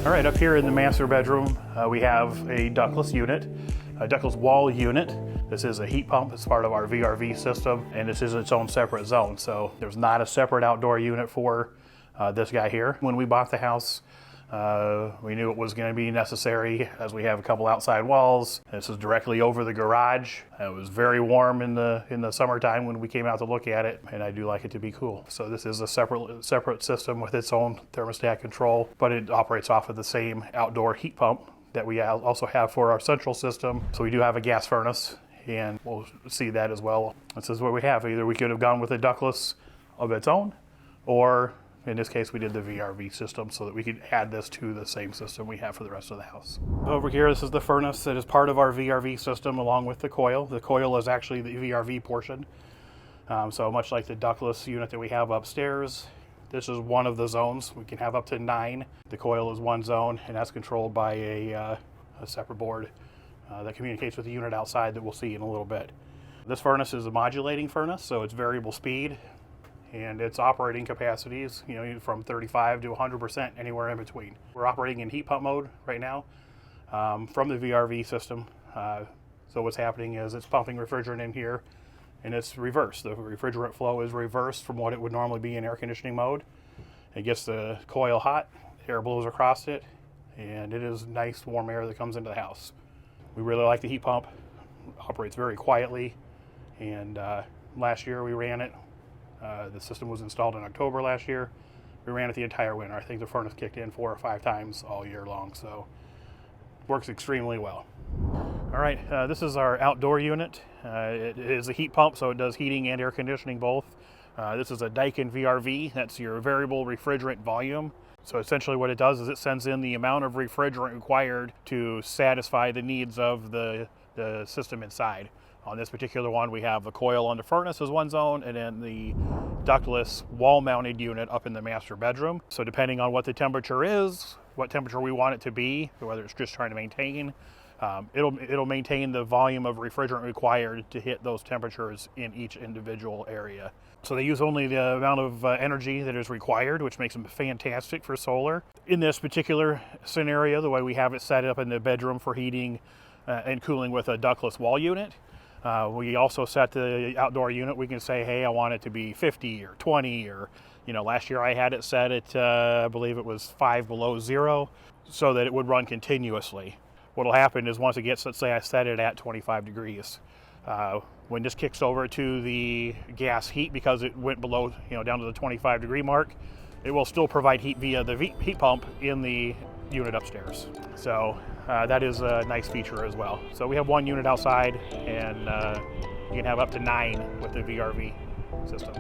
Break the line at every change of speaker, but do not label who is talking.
All right, up here in the master bedroom, we have a ductless unit, a ductless wall unit. This is a heat pump. It's part of our VRV system, and this is its own separate zone. So there's not a separate outdoor unit for this guy here. When we bought the house, we knew it was going to be necessary as we have a couple outside walls. This is directly over the garage. It was very warm in the summertime when we came out to look at it, and I do like it to be cool. So this is a separate system with its own thermostat control, but it operates off of the same outdoor heat pump that we also have for our central system. So we do have a gas furnace, and we'll see that as well. This is what we have. Either we could have gone with a ductless of its own, or in this case, we did the VRV system so that we could add this to the same system we have for the rest of the house. Over here, this is the furnace that is part of our VRV system along with the coil. The coil is actually the VRV portion. So much like the ductless unit that we have upstairs, this is one of the zones. We can have up to 9. The coil is one zone, and that's controlled by a separate board that communicates with the unit outside that we'll see in a little bit. This furnace is a modulating furnace, so it's variable speed, and its operating capacities, from 35 to 100%, anywhere in between. We're operating in heat pump mode right now from the VRV system. So what's happening is it's pumping refrigerant in here, and it's reversed. The refrigerant flow is reversed from what it would normally be in air conditioning mode. It gets the coil hot, air blows across it, and it is nice warm air that comes into the house. We really like the heat pump. It operates very quietly, and last year we ran it. The system was installed in October last year. We ran it the entire winter. I think the furnace kicked in 4 or 5 times all year long, so it works extremely well. All right, this is our outdoor unit. It is a heat pump, so it does heating and air conditioning both. This is a Daikin VRV. That's your variable refrigerant volume. So essentially what it does is it sends in the amount of refrigerant required to satisfy the needs of the system inside. On this particular one, we have the coil on the furnace as one zone, and then the ductless wall-mounted unit up in the master bedroom. So depending on what the temperature is, what temperature we want it to be, whether it's just trying to maintain, it'll maintain the volume of refrigerant required to hit those temperatures in each individual area. So they use only the amount of energy that is required, which makes them fantastic for solar. In this particular scenario, the way we have it set up in the bedroom for heating and cooling with a ductless wall unit, we also set the outdoor unit. We can say, hey, I want it to be 50 or 20, or, last year I had it set at, I believe it was 5 below 0, so that it would run continuously. What'll happen is once it gets, let's say I set it at 25 degrees, when this kicks over to the gas heat, because it went below, down to the 25 degree mark, it will still provide heat via the heat pump in the unit upstairs. So that is a nice feature as well. So we have one unit outside, and you can have up to 9 with the VRV system.